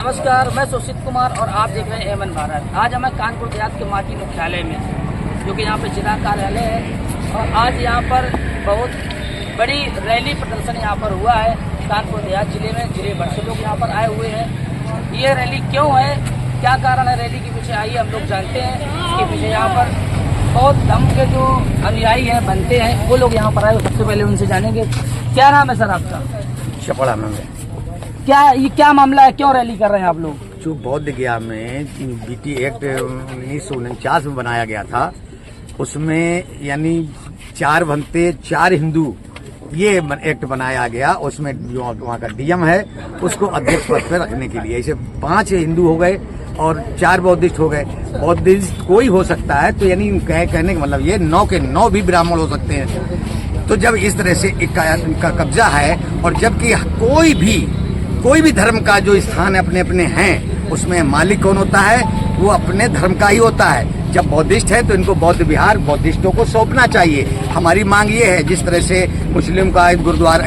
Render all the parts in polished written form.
नमस्कार, मैं सुशील कुमार और आप देख रहे हैं एमएन भारत। आज हमें कानपुर देहात के माटी मुख्यालय में, जो कि यहाँ पे जिला कार्यालय है, और आज यहाँ पर बहुत बड़ी रैली प्रदर्शन यहाँ पर हुआ है। कानपुर देहात जिले में जिले भर से लोग यहाँ पर आए हुए हैं। ये रैली क्यों है, क्या कारण है रैली के पीछे, आइए हम लोग जानते हैं। इसके पीछे यहाँ पर बहुत दम के जो अनुयायी हैं, बनते हैं, वो लोग यहाँ पर आए। सबसे पहले उनसे जानेंगे, क्या नाम है सर आपका? चपड़ा में ये क्या मामला है, क्यों रैली कर रहे हैं आप लोग? जो बौद्ध गया में बीटी एक्ट 1949 में बनाया गया था, उसमें यानी 4 भंते 4 हिंदू ये एक्ट बनाया गया। उसमें जो वहाँ का डीएम है उसको अध्यक्ष पद पर रखने के लिए ऐसे 5 हिंदू हो गए और 4 बौद्धिस्ट हो गए। बौद्धिस्ट कोई हो सकता है, तो यानी कहने का मतलब ये 9 के 9 भी ब्राह्मण हो सकते हैं। तो जब इस तरह से इनका कब्जा है, और जबकि कोई भी धर्म का जो स्थान अपने अपने हैं, उसमें मालिक कौन होता है? वो अपने धर्म का ही होता है। जब बौद्धिस्ट है तो इनको बौद्ध विहार बौद्धिस्टों को सौंपना चाहिए। हमारी मांग ये है, जिस तरह से मुस्लिम का गुरुद्वारा,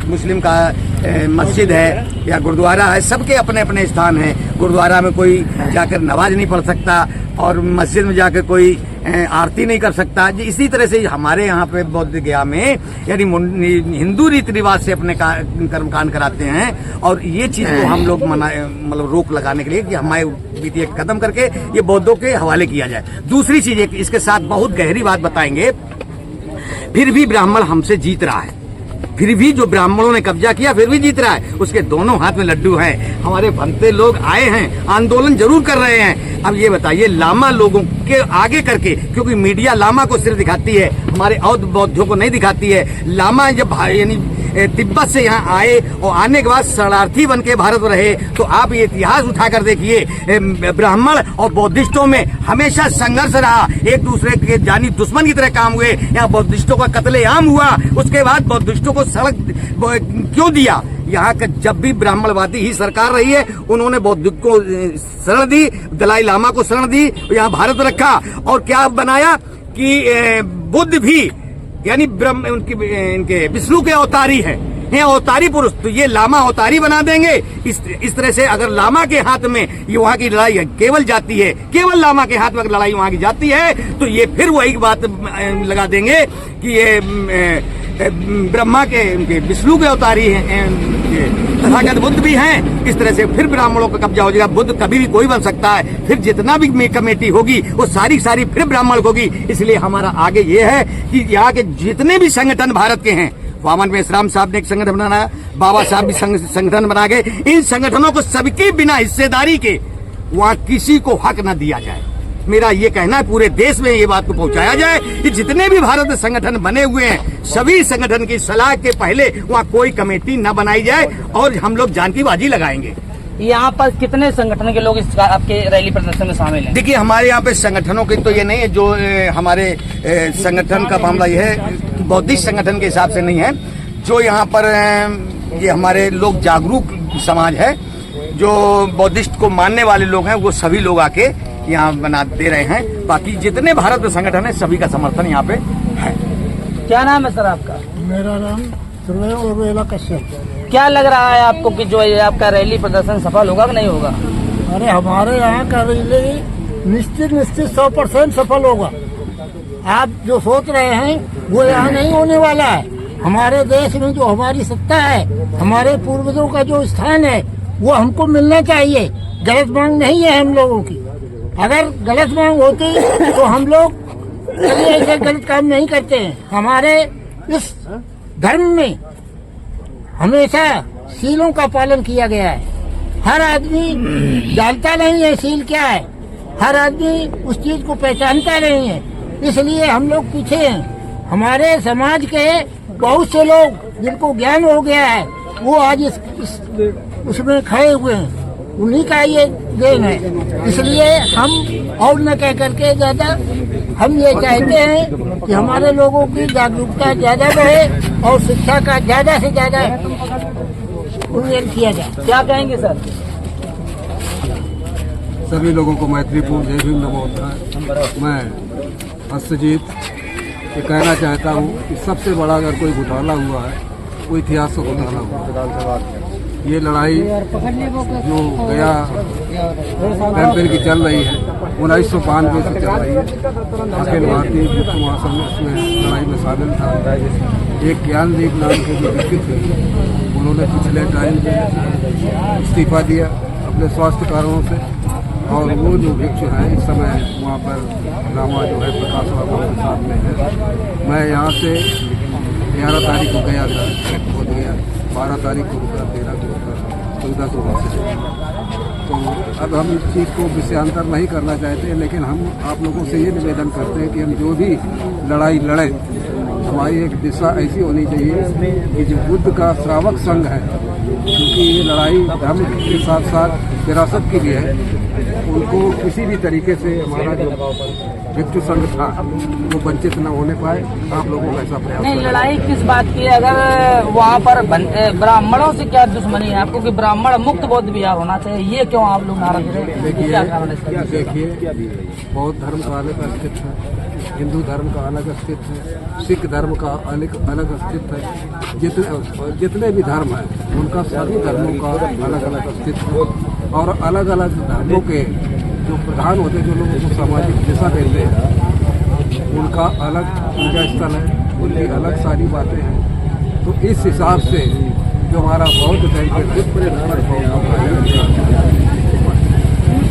मुस्लिम का मस्जिद है या गुरुद्वारा है, सबके अपने अपने स्थान हैं। गुरुद्वारा में कोई जाकर नमाज नहीं पढ़ सकता और मस्जिद में जाकर कोई आरती नहीं कर सकता। इसी तरह से हमारे यहाँ पे बौद्ध गया में यानी हिंदू रीति रिवाज से अपने कर्मकांड कराते हैं, और ये चीज को हम लोग मतलब रोक लगाने के लिए कि हमारे बीती खत्म करके ये बौद्धों के हवाले किया जाए। दूसरी चीज इसके साथ बहुत गहरी बात बताएंगे, फिर भी ब्राह्मण हमसे जीत रहा है, फिर भी जो ब्राह्मणों ने कब्जा किया फिर भी जीत रहा है। उसके दोनों हाथ में लड्डू हैं। हमारे भंते लोग आए हैं, आंदोलन जरूर कर रहे हैं। अब ये बताइए, लामा लोगों के आगे करके, क्योंकि मीडिया लामा को सिर्फ दिखाती है, हमारे और बौद्धों को नहीं दिखाती है। लामा जब यानी तिब्बत से यहाँ आए और आने के बाद शरणार्थी बन के भारत रहे, तो आप ये इतिहास उठाकर देखिए, ब्राह्मण और बौद्धिस्टों में हमेशा संघर्ष रहा, एक दूसरे के जानी दुश्मन की तरह काम हुए। यहाँ बौद्धिस्टों का कत्लेआम हुआ, उसके बाद बौद्धिस्टों को सड़क क्यों दिया? यहाँ का जब भी ब्राह्मणवादी ही सरकार रही है, उन्होंने बौद्ध को शरण दी, दलाई लामा को शरण दी, यहाँ भारत रखा, और क्या बनाया कि बुद्ध भी यानी ब्रह्म इनके विष्णु के अवतारी है, अवतारी पुरुष, तो ये लामा अवतारी बना देंगे। इस तरह से अगर लामा के हाथ में ये वहाँ की लड़ाई केवल जाती है, केवल लामा के हाथ में अगर लड़ाई वहाँ की जाती है, तो ये फिर वही बात लगा देंगे कि ये ब्रह्मा के उनके विष्णु के अवतारी हैं, तथागत बुद्ध भी हैं। इस तरह से फिर ब्राह्मणों का कब्जा हो जाएगा। बुद्ध कभी भी कोई बन सकता है, फिर जितना भी कमेटी होगी वो सारी फिर ब्राह्मण होगी। इसलिए हमारा आगे ये है कि यहाँ के जितने भी संगठन भारत के हैं, वामन मेश्राम साहब ने एक संगठन बनाया, बाबा साहब भी संगठन बना गए, इन संगठनों को सबके बिना हिस्सेदारी के वहाँ किसी को हक न दिया जाए। मेरा ये कहना है, पूरे देश में ये बात को पहुंचाया जाए कि जितने भी भारत में संगठन बने हुए हैं, सभी संगठन की सलाह के पहले वहाँ कोई कमेटी न बनाई जाए, और हम लोग जान की बाजी लगाएंगे। यहाँ पर कितने संगठन के लोग इस आपके रैली प्रदर्शन में शामिल हैं? देखिए, हमारे यहाँ पे संगठनों की तो ये नहीं है, जो हमारे संगठन का मामला ये है, बौद्धिस्ट संगठन के हिसाब से नहीं है। जो यहाँ पर ये हमारे लोग जागरूक समाज है, जो बौद्धिस्ट को मानने वाले लोग हैं, वो सभी लोग आके यहाँ बना दे रहे हैं। बाकी जितने भारत में संगठन है, सभी का समर्थन यहाँ पे है। क्या नाम है सर आपका? मेरा नाम कश्यप। क्या लग रहा है आपको कि जो ये आपका रैली प्रदर्शन सफल होगा कि नहीं होगा? अरे हमारे यहाँ का रैली निश्चित 100% सफल होगा। आप जो सोच रहे हैं वो यहाँ नहीं होने वाला है। हमारे देश में जो हमारी सत्ता है, हमारे पूर्वजों का जो स्थान है, वो हमको मिलना चाहिए। गलत मांग नहीं है हम लोगों की। अगर गलत मांग होती तो हम लोग कभी ऐसे गलत काम नहीं करते हैं। हमारे इस धर्म में हमेशा सीलों का पालन किया गया है। हर आदमी जानता नहीं है सील क्या है, हर आदमी उस चीज को पहचानता नहीं है, इसलिए हम लोग पीछे हैं। हमारे समाज के बहुत से लोग जिनको ज्ञान हो गया है, वो आज उसमें खड़े हुए हैं, उन्हीं का ये देन है। इसलिए हम और न कह करके ज्यादा हम ये चाहते हैं कि हमारे लोगों की जागरूकता ज्यादा बढ़े और शिक्षा का ज्यादा से ज्यादा उन्नयन किया जाए। क्या कहेंगे सर? सभी लोगों को मैत्रीपूर्ण जय भीम नमो बुद्धाय। मैं हस्तजीत ये कहना चाहता हूँ कि सबसे बड़ा अगर कोई घोटाला हुआ है, वो इतिहास का घोटाला हुआ। ये लड़ाई जो गया कैंपेन की चल रही है 1992 से चल रही है। अखिल भारतीय युद्ध महासंघ उसमें लड़ाई में शामिल था। एक ज्ञानदीप नाम के जो व्यक्ति थे, उन्होंने पिछले टाइम में इस्तीफा दिया अपने स्वास्थ्य कारणों से, और वो जो भिक्षु हैं इस समय वहाँ पर लामा जो है प्रकाश लामा के साथ में है। मैं यहाँ से 11 तारीख को गया था, हो गया 12 तारीख को रुका, 13 को रुका, 14 को वापस। तो अब हम इस चीज़ को विषयांतर नहीं करना चाहते, लेकिन हम आप लोगों से ये निवेदन करते हैं कि हम जो भी लड़ाई लड़ें, हमारी एक दिशा ऐसी होनी चाहिए कि जो बुद्ध का श्रावक संघ है, क्योंकि ये लड़ाई धर्म के साथ साथ विरासत की भी है, उनको किसी भी तरीके से हमारा जो भिक्षु संघ था वो वंचित न होने पाए। आप लोगों का ऐसा प्रयास नहीं, लड़ाई किस बात की है? अगर वहाँ पर ब्राह्मणों से क्या दुश्मनी है आपको कि ब्राह्मण मुक्त बौद्ध विहार होना चाहिए, ये क्यों आप लोग नारा दे रहे हैं? क्या कारण है इसका? देखिए, बौद्ध धर्म का अलग अस्तित्व है, हिंदू धर्म का अलग अस्तित्व है, सिख धर्म का अलग अस्तित्व है। जितने भी धर्म हैं उनका सभी धर्मों का अलग अलग अस्तित्व है, और अलग अलग धर्मों के जो प्रधान होते हैं, जो लोगों को सामाजिक दिशा देते हैं, उनका अलग पूजा स्थल है, उनकी अलग सारी बातें हैं। तो इस हिसाब से जो हमारा बौद्ध धर्म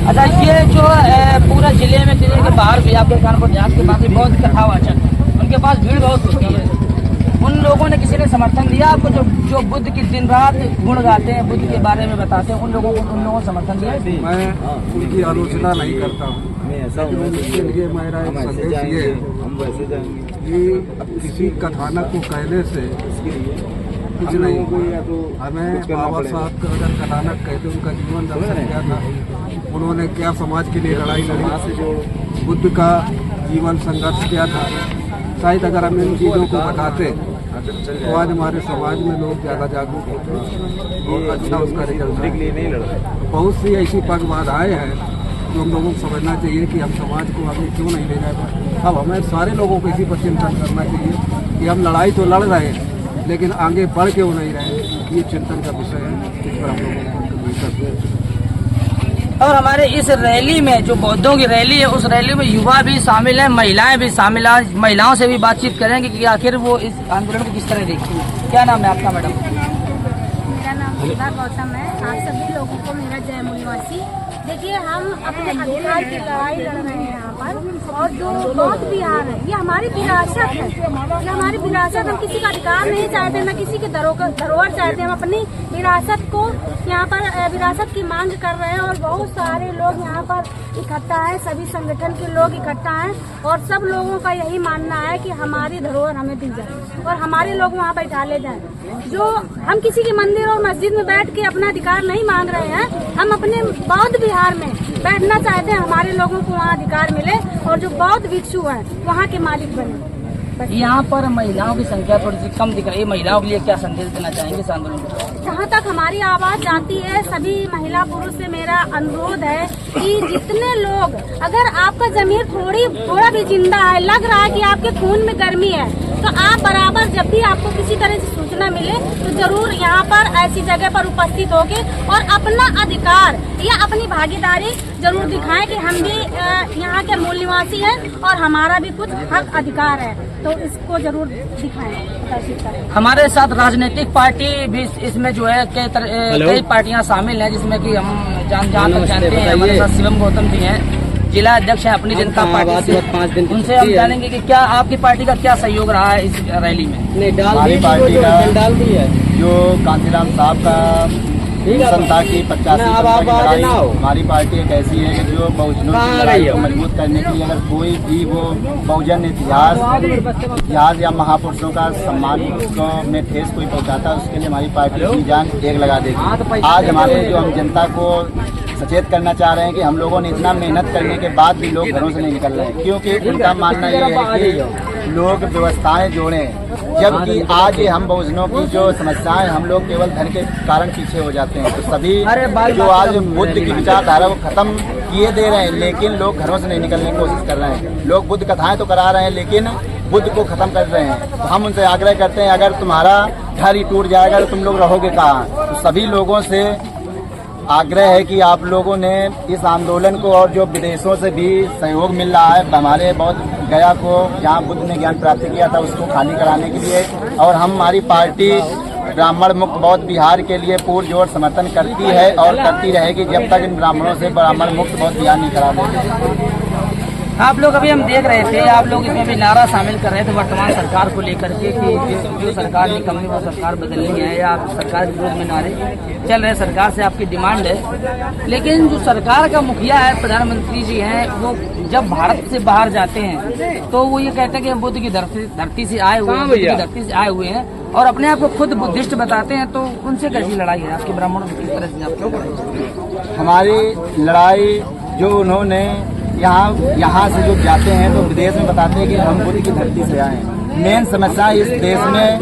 अच्छा, ये जो पूरा जिले में जिले के बाहर भी आपके कानपुर देहात के बाकी बौद्ध कथावाचक, उनके पास भीड़ बहुत होती है, उन लोगों ने किसी ने समर्थन दिया आपको? जो बुद्ध की दिन रात गुण गाते हैं, बुद्ध के बारे में बताते हैं, उन लोगों ने समर्थन दिया? मैं उनकी आलोचना नहीं करता हूँ, लेकिन उनके लिए मेरा एक संदेश ये है कि किसी कथानक को कहने से कुछ नहीं। हमें बाबा साहब का अगर कथानक कहते, उनका जीवन दर्शन क्या था, उन्होंने क्या समाज के लिए लड़ाई लड़ी, बुद्ध का जीवन संघर्ष क्या था, शायद अगर हम इन चीज़ों को बताते तो आज हमारे समाज में लोग ज़्यादा जागरूक होते और अच्छा उसका रिजल्ट। बहुत सी ऐसी पग बाधाएँ हैं जो हम लोगों को समझना चाहिए कि हम समाज को आगे क्यों नहीं ले जाए। अब हमें सारे लोगों को इसी पर चिंतन करना चाहिए कि हम लड़ाई तो लड़ रहे हैं, लेकिन आगे बढ़ क्यों नहीं रहे। ये चिंतन का विषय है, इस पर हम लोगों और हमारे इस रैली में जो बौद्धों की रैली है, उस रैली में युवा भी शामिल हैं, महिलाएं भी शामिल हैं। महिलाओं से भी बातचीत करेंगे कि आखिर वो इस आंदोलन को किस तरह देखती हैं। क्या नाम है आपका मैडम? मेरा नाम सुधा गौतम है। आप सभी लोगों को मेरा जय मूलवासी। देखिए, हम अपने अधिकार की लड़ाई लड़ रहे हैं यहाँ पर, और जो बौद्ध विहार है ये हमारी विरासत है, ये हमारी विरासत। हम किसी का अधिकार नहीं चाहते, न किसी के धरोहर चाहते हैं। हम अपनी विरासत को यहाँ पर विरासत की मांग कर रहे हैं, और बहुत सारे लोग यहाँ पर इकट्ठा है, सभी संगठन के लोग इकट्ठा हैं, और सब लोगों का यही मानना है कि हमारी धरोहर हमें दी जाए और हमारे लोग वहाँ बैठा ले जाए। जो हम किसी के मंदिर और मस्जिद में बैठ के अपना अधिकार नहीं मांग रहे हैं, हम अपने बौद्ध विहार में बैठना चाहते हैं, हमारे लोगों को वहाँ अधिकार मिले और जो बौद्ध भिक्षु हैं वहाँ के मालिक बने। यहाँ पर महिलाओं की संख्या थोड़ी सी कम दिख रही है, महिलाओं के लिए क्या संदेश देना चाहेंगे इस आंदोलन में? जहाँ तक हमारी आवाज जाती है, सभी महिला पुरुष से मेरा अनुरोध है कि जितने लोग, अगर आपका जमीर थोड़ा भी जिंदा है, लग रहा है कि आपके खून में गर्मी है, तो आप बराबर जब भी आपको किसी तरह से सूचना मिले तो जरूर यहाँ पर ऐसी जगह पर उपस्थित होके और अपना अधिकार या अपनी भागीदारी जरूर दिखाएं कि हम भी यहाँ के मूल निवासी हैं और हमारा भी कुछ हक अधिकार है, तो इसको जरूर दिखाएं। हमारे साथ राजनीतिक पार्टी भी इसमें जो है कई पार्टियां शामिल हैं, जिसमें कि हम जहाँ तक जानते हैं हमारे साथ शिवम गौतम जी हैं, जिला अध्यक्ष है अपनी जनता पार्टी से। 5 दिन उनसे हम जानेंगे कि क्या आपकी पार्टी का क्या सहयोग रहा है इस रैली में। हमारी पार्टी का जो कांतीराम साहब का मिशन था कि 50 हमारी पार्टी एक ऐसी है कि जो बहुजनों की लड़ाई को मजबूत करने के लिए अगर कोई भी वो बहुजन इतिहास या महापुरुषों का सम्मान को में ठेस कोई पहुंचाता है, उसके लिए हमारी पार्टी अपनी जान एक लगा देगी। आज हमारे जो हम जनता को सचेत करना चाह रहे हैं कि हम लोगों ने इतना मेहनत करने के बाद भी लोग घरों से नहीं निकल रहे हैं, क्योंकि उनका मानना ये है कि लोग व्यवस्थाएं जोड़ें, जबकि आज ये हम बहुजनों की जो समस्याएं, हम लोग केवल धन के कारण पीछे हो जाते हैं। तो सभी जो आज बुद्ध की विचारधारा को खत्म किए दे रहे हैं, लेकिन लोग घरों से नहीं निकलने की कोशिश कर रहे हैं। लोग बुद्ध कथाएं तो करा रहे हैं, लेकिन बुद्ध को खत्म कर रहे हैं। तो हम उनसे आग्रह करते हैं, अगर तुम्हारा घर ही टूट जाएगा तो तुम लोग रहोगे कहाँ। तो सभी लोगों से आग्रह है कि आप लोगों ने इस आंदोलन को, और जो विदेशों से भी सहयोग मिल रहा है हमारे बहुत गया को, जहाँ बुद्ध ने ज्ञान प्राप्त किया था, उसको खाली कराने के लिए, और हमारी पार्टी ब्राह्मण मुक्त बौद्ध बिहार के लिए पुरजोर समर्थन करती है और करती रहेगी जब तक इन ब्राह्मणों से ब्राह्मण मुक्त बौद्ध बिहार नहीं करा देंगे। आप लोग अभी हम देख रहे थे, आप लोग इसमें भी नारा शामिल कर रहे थे वर्तमान सरकार को लेकर के कि जो सरकार निकम्मी वो सरकार बदलनी है, या सरकार के विरोध में नारे चल रहे, सरकार से आपकी डिमांड है। लेकिन जो सरकार का मुखिया है, प्रधानमंत्री जी हैं, वो जब भारत से बाहर जाते हैं तो वो ये कहते हैं कि हम बुद्ध की धरती से आए हुए हैं, बुद्ध की धरती से आए हुए हैं, और अपने आप को खुद बुद्धिस्ट बताते हैं। तो उनसे कैसी लड़ाई है आपके ब्राह्मणों की, किस तरह से आप क्यों करें? हमारी लड़ाई जो उन्होंने यहाँ से जो जाते हैं तो विदेश में बताते हैं कि हम बुद्ध की धरती से आए हैं। मेन समस्या इस देश में,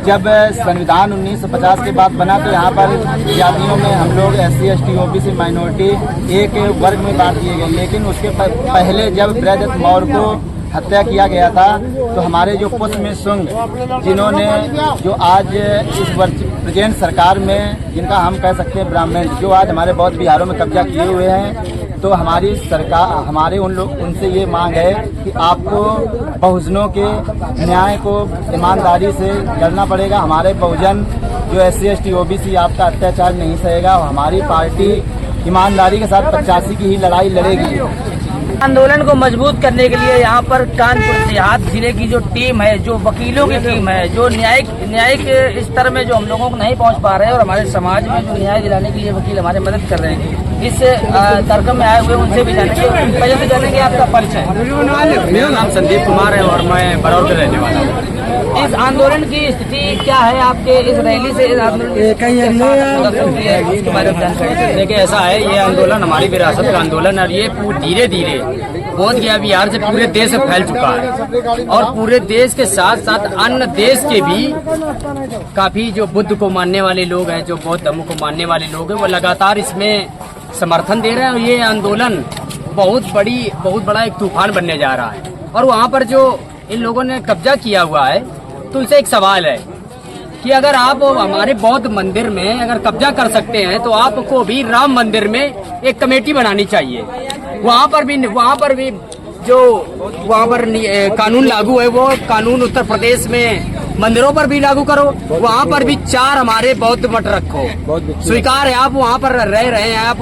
जब संविधान 1950 के बाद बना तो यहाँ पर जातियों में हम लोग SC ST OBC माइनॉरिटी एक वर्ग में बांट दिए गए। लेकिन उसके पहले जब ब्रजदत्त मौर्य को हत्या किया गया था तो हमारे जो पुष्य शुंग, जिन्होंने जो आज इस प्रेजेंट सरकार में, जिनका हम कह सकते हैं ब्राह्मण, जो आज हमारे बौद्ध बिहारों में कब्जा किए हुए हैं, तो हमारी सरकार, हमारे उनसे ये मांग है कि आपको बहुजनों के न्याय को ईमानदारी से लड़ना पड़ेगा। हमारे बहुजन जो SC ST OBC आपका अत्याचार नहीं सहेगा। हमारी पार्टी ईमानदारी के साथ 85 की ही लड़ाई लड़ेगी। आंदोलन को मजबूत करने के लिए यहाँ पर कानपुर देहात जिले की जो टीम है, जो वकीलों की टीम है, जो न्यायिक स्तर में जो हम लोगों को नहीं पहुँच पा रहे हैं, और हमारे समाज में जो न्याय दिलाने के लिए वकील हमारे मदद कर रहे हैं, इस कार्यक्रम में आए हुए उनसे भी जानेंगे। पहले तो जानेंगे आपका परिचय। मेरा नाम संदीप कुमार है और मैं बड़ौदा रहने वाला हूँ। इस आंदोलन की स्थिति क्या है आपके इस रैली से, इस आंदोलन उसके बारे में जानकारी? देखिए, ऐसा है, ये आंदोलन हमारी विरासत का आंदोलन है, और ये धीरे धीरे बोध गया बिहार से पूरे देश में फैल चुका है, और पूरे देश के साथ साथ अन्य देश के भी काफी जो बुद्ध को मानने वाले लोग हैं, जो बौद्ध धर्म को मानने वाले लोग हैं, वो लगातार इसमें समर्थन दे रहे हैं। और ये आंदोलन बहुत बड़ा एक तूफान बनने जा रहा है। और वहाँ पर जो इन लोगों ने कब्जा किया हुआ है, तो इसे एक सवाल है कि अगर आप हमारे बौद्ध मंदिर में अगर कब्जा कर सकते हैं तो आपको भी राम मंदिर में एक कमेटी बनानी चाहिए। वहाँ पर भी जो वहाँ पर कानून लागू है, वो कानून उत्तर प्रदेश में मंदिरों पर भी लागू करो। वहाँ पर भी 4 हमारे बौद्ध मठ रखो। स्वीकार है, आप वहाँ पर रह रहे हैं, आप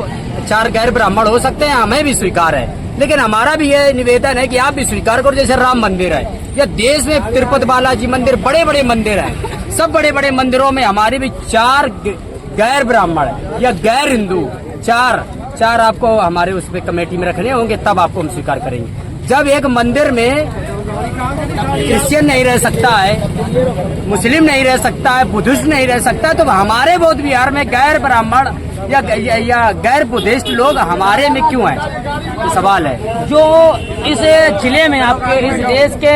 4 गैर ब्राह्मण हो सकते हैं, हमें भी स्वीकार है। लेकिन हमारा भी ये निवेदन है कि आप भी स्वीकार करो, जैसे राम मंदिर है या देश में तिरुपति बालाजी मंदिर, बड़े बड़े मंदिर हैं, सब बड़े बड़े मंदिरों में हमारे भी 4 गैर ब्राह्मण या गैर हिंदू, 4 आपको हमारे उसमें कमेटी में रखने होंगे, तब आपको हम स्वीकार करेंगे। जब एक मंदिर में क्रिश्चियन नहीं रह सकता है, मुस्लिम नहीं रह सकता है, बुद्धिस्ट नहीं रह सकता है, तो हमारे बौद्ध बिहार में गैर ब्राह्मण या गैर बुद्धिस्ट लोग हमारे में क्यों हैं? ये सवाल है। जो इस जिले में आपके इस देश के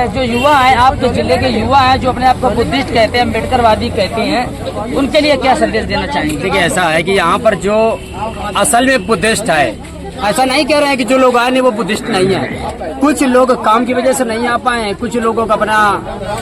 जो युवा हैं, आपके जिले के युवा हैं, जो अपने आप को बुद्धिस्ट कहते हैं, अम्बेडकरवादी कहते हैं, उनके लिए क्या संदेश देना चाहेंगे? देखिए, ऐसा है कि यहाँ पर जो असल में बुद्धिस्ट है, ऐसा नहीं कह रहे हैं कि जो लोग आए नहीं वो बुद्धिस्ट नहीं है। कुछ लोग काम की वजह से नहीं आ पाए, कुछ लोगों का अपना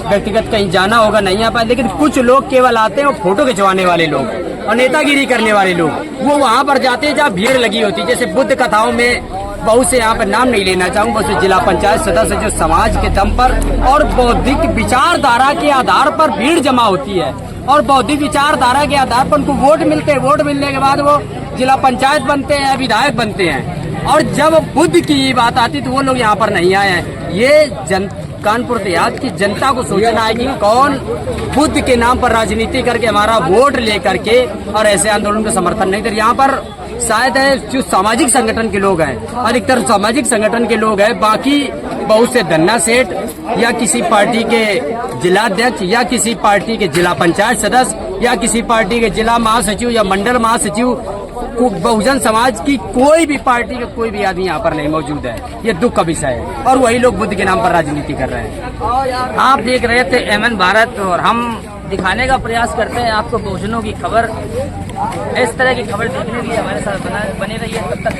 व्यक्तिगत कहीं जाना होगा, नहीं आ पाए, लेकिन कुछ लोग केवल आते हैं वो फोटो खिंचवाने वाले लोग और नेतागिरी करने वाले लोग, वो वहाँ पर जाते हैं जहाँ भीड़ लगी होती है। जैसे बुद्ध कथाओं में बहुत से, यहाँ पर नाम नहीं लेना चाहूँगा, बहुत से जिला पंचायत सदस्य जो समाज के दम पर और बौद्धिक विचारधारा के आधार पर भीड़ जमा होती है, और बौद्धिक विचारधारा के आधार पर उनको वोट मिलते हैं, वोट मिलने के बाद वो जिला पंचायत बनते हैं, विधायक बनते हैं। और जब बुद्ध की बात आती तो वो लोग यहाँ पर नहीं आए हैं। ये कानपुर देहात की जनता को सोचना है कि कौन बुद्ध के नाम पर राजनीति करके हमारा वोट लेकर के और ऐसे आंदोलन का समर्थन नहीं कर। यहाँ पर शायद है जो सामाजिक संगठन के लोग हैं, अधिकतर सामाजिक संगठन के लोग हैं, बाकी बहुत से धन्ना सेठ या किसी पार्टी के जिलाध्यक्ष या किसी पार्टी के जिला पंचायत सदस्य या किसी पार्टी के जिला महासचिव या मंडल महासचिव, बहुजन समाज की कोई भी पार्टी का कोई भी आदमी यहाँ पर नहीं मौजूद है। ये दुख का विषय है, और वही लोग बुद्ध के नाम पर राजनीति कर रहे हैं। आप देख रहे थे एमएन भारत, और हम दिखाने का प्रयास करते हैं आपको बहुजनों की खबर। इस तरह की खबर देखने के लिए हमारे साथ बने रहिए। तब तक